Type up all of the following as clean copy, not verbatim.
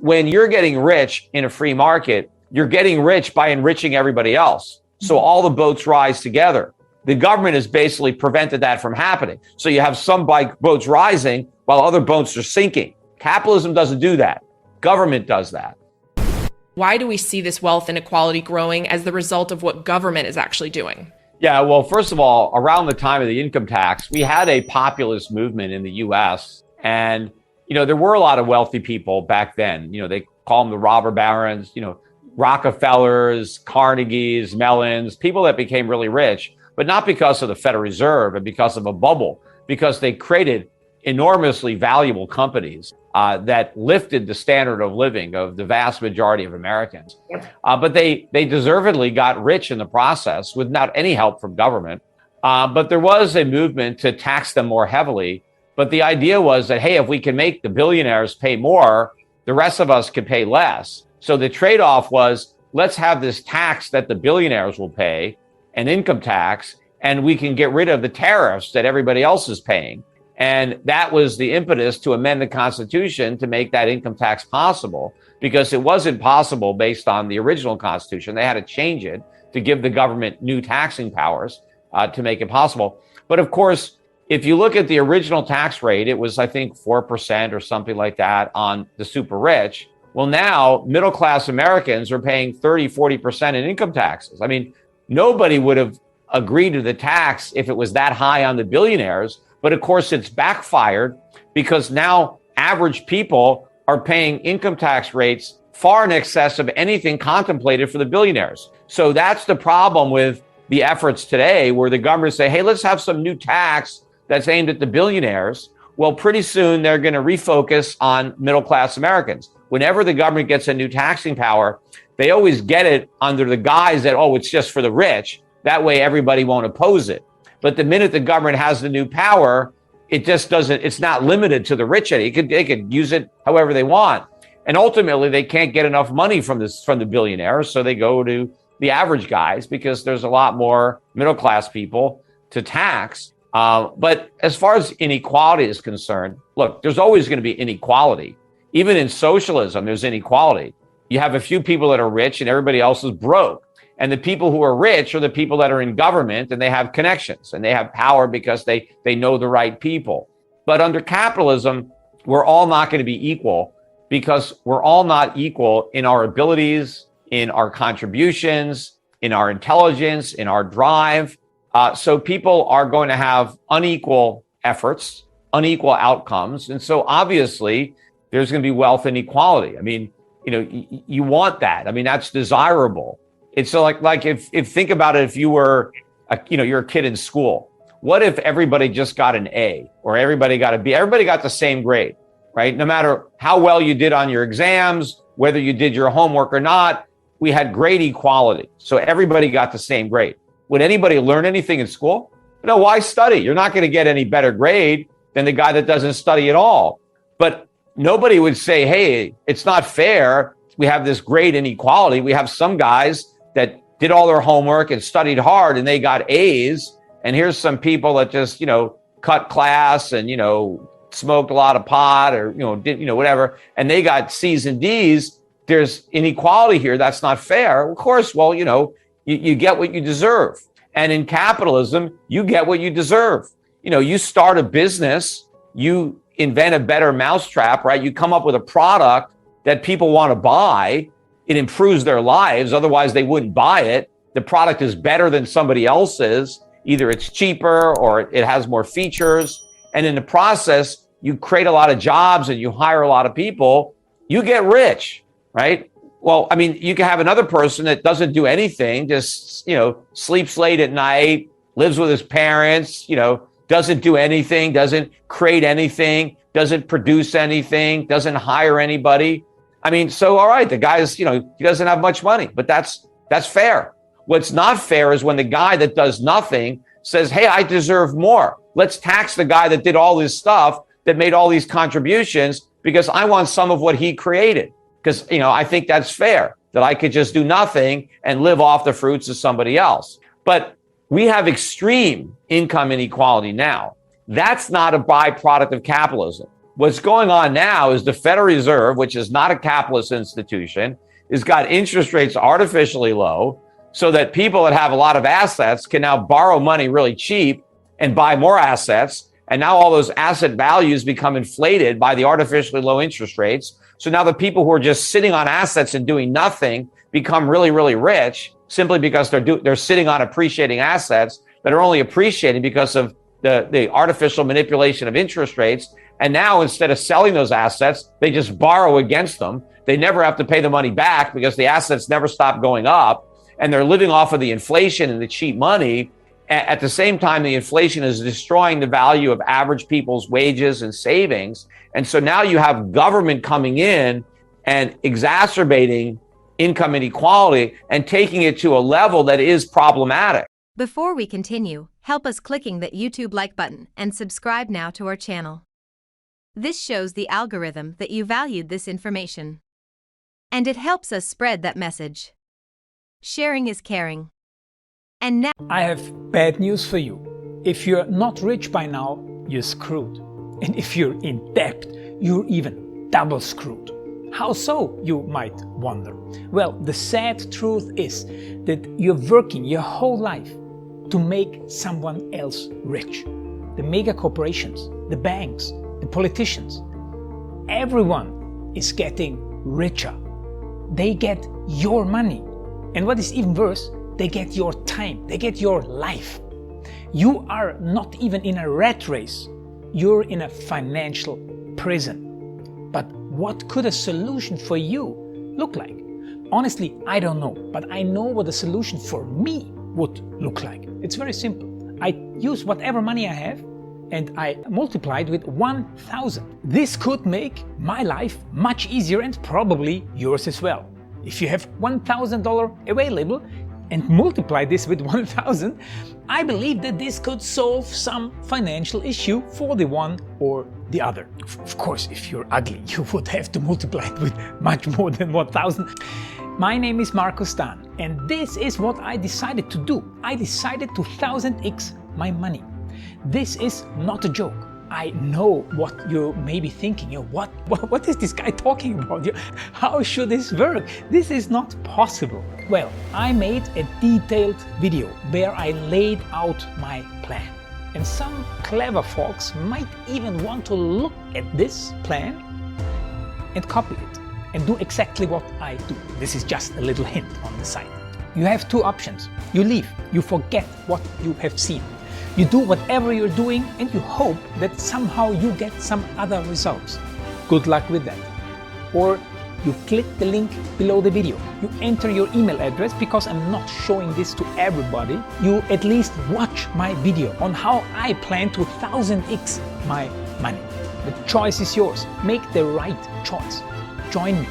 when you're getting rich in a free market, you're getting rich by enriching everybody else. So all the boats rise together. The government has basically prevented that from happening. So you have some boats rising while other boats are sinking. Capitalism doesn't do that. Government does that. Why do we see this wealth inequality growing as the result of what government is actually doing? Yeah, well, first of all, around the time of the income tax, we had a populist movement in the US. And, there were a lot of wealthy people back then. They call them the robber barons, Rockefellers, Carnegies, Mellons, people that became really rich, but not because of the Federal Reserve and because of a bubble, because they created enormously valuable companies that lifted the standard of living of the vast majority of Americans. But they deservedly got rich in the process without any help from government. But there was a movement to tax them more heavily. But the idea was that, hey, if we can make the billionaires pay more, the rest of us can pay less. So the trade-off was, let's have this tax that the billionaires will pay, an income tax, and we can get rid of the tariffs that everybody else is paying. And that was the impetus to amend the Constitution to make that income tax possible, because it wasn't possible based on the original Constitution. They had to change it to give the government new taxing powers to make it possible. But of course, if you look at the original tax rate, it was, I think, 4% or something like that on the super rich. Well, now middle-class Americans are paying 30, 40% in income taxes. I mean, nobody would have agreed to the tax if it was that high on the billionaires. But of course, it's backfired because now average people are paying income tax rates far in excess of anything contemplated for the billionaires. So that's the problem with the efforts today, where the government say, hey, let's have some new tax that's aimed at the billionaires. Well, pretty soon they're going to refocus on middle-class Americans. Whenever the government gets a new taxing power, they always get it under the guise that, oh, it's just for the rich. That way everybody won't oppose it. But the minute the government has the new power, it just doesn't, it's not limited to the rich. They could use it however they want. And ultimately they can't get enough money from the billionaires. So they go to the average guys because there's a lot more middle-class people to tax. But as far as inequality is concerned, look, there's always going to be inequality. Even in socialism, there's inequality. You have a few people that are rich and everybody else is broke. And the people who are rich are the people that are in government and they have connections and they have power because they know the right people. But under capitalism, we're all not going to be equal because we're all not equal in our abilities, in our contributions, in our intelligence, in our drive. So people are going to have unequal efforts, unequal outcomes. And so obviously there's going to be wealth inequality. I mean, you want that. I mean, that's desirable. It's so like if think about it, if you were, you're a kid in school, what if everybody just got an A or everybody got a B? Everybody got the same grade, right? No matter how well you did on your exams, whether you did your homework or not, we had grade equality. So everybody got the same grade. Would anybody learn anything in school? No, why study? You're not going to get any better grade than the guy that doesn't study at all. But nobody would say, hey, it's not fair. We have this grade inequality. We have some guys that did all their homework and studied hard and they got A's. And here's some people that just, cut class and, smoked a lot of pot or, did, whatever. And they got C's and D's. There's inequality here. That's not fair. Of course, well, you get what you deserve. And in capitalism, you get what you deserve. You start a business, you invent a better mousetrap, right? You come up with a product that people want to buy. It improves their lives. Otherwise, they wouldn't buy it. The product is better than somebody else's. Either it's cheaper or it has more features. And in the process, you create a lot of jobs and you hire a lot of people. You get rich, right? Well, I mean, you can have another person that doesn't do anything, just, sleeps late at night, lives with his parents, doesn't do anything, doesn't create anything, doesn't produce anything, doesn't hire anybody. I mean, so, all right, the guy's, he doesn't have much money, but that's fair. What's not fair is when the guy that does nothing says, hey, I deserve more. Let's tax the guy that did all this stuff, that made all these contributions, because I want some of what he created. Because, I think that's fair, that I could just do nothing and live off the fruits of somebody else. But we have extreme income inequality now. That's not a byproduct of capitalism. What's going on now is the Federal Reserve, which is not a capitalist institution, has got interest rates artificially low so that people that have a lot of assets can now borrow money really cheap and buy more assets. And now all those asset values become inflated by the artificially low interest rates. So now the people who are just sitting on assets and doing nothing become really, really rich simply because they're sitting on appreciating assets that are only appreciating because of the artificial manipulation of interest rates. And now instead of selling those assets, they just borrow against them. They never have to pay the money back because the assets never stop going up. And they're living off of the inflation and the cheap money. At the same time, the inflation is destroying the value of average people's wages and savings. And so now you have government coming in and exacerbating income inequality and taking it to a level that is problematic. Before we continue, help us clicking that YouTube like button and subscribe now to our channel. This shows the algorithm that you valued this information. And it helps us spread that message. Sharing is caring. And now I have bad news for you. If you're not rich by now, you're screwed. And if you're in debt, you're even double screwed. How so, you might wonder? Well, the sad truth is that you're working your whole life to make someone else rich. The mega corporations, the banks, the politicians, everyone is getting richer. They get your money. And what is even worse, they get your time, they get your life. You are not even in a rat race, you're in a financial prison. But what could a solution for you look like? Honestly, I don't know, but I know what a solution for me would look like. It's very simple. I use whatever money I have and I multiply it with 1,000. This could make my life much easier and probably yours as well. If you have $1,000 available and multiply this with 1,000, I believe that this could solve some financial issue for the one or the other. Of course, if you're ugly, you would have to multiply it with much more than 1,000. My name is Markus Dahn, and this is what I decided to do. I decided to 1000x my money. This is not a joke. I know what you may be thinking. What is this guy talking about? How should this work? This is not possible. Well, I made a detailed video where I laid out my plan. And some clever folks might even want to look at this plan and copy it and do exactly what I do. This is just a little hint on the side. You have two options. You leave, you forget what you have seen. You do whatever you're doing and you hope that somehow you get some other results. Good luck with that. Or you click the link below the video. You enter your email address because I'm not showing this to everybody. You at least watch my video on how I plan to 1000x my money. The choice is yours. Make the right choice. Join me.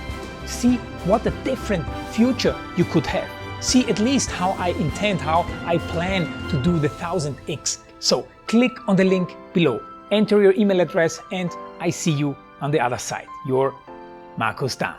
See what a different future you could have. See at least how I intend, how I plan to do the 1000x. So click on the link below, enter your email address, and I see you on the other side. Your Markus Dahn.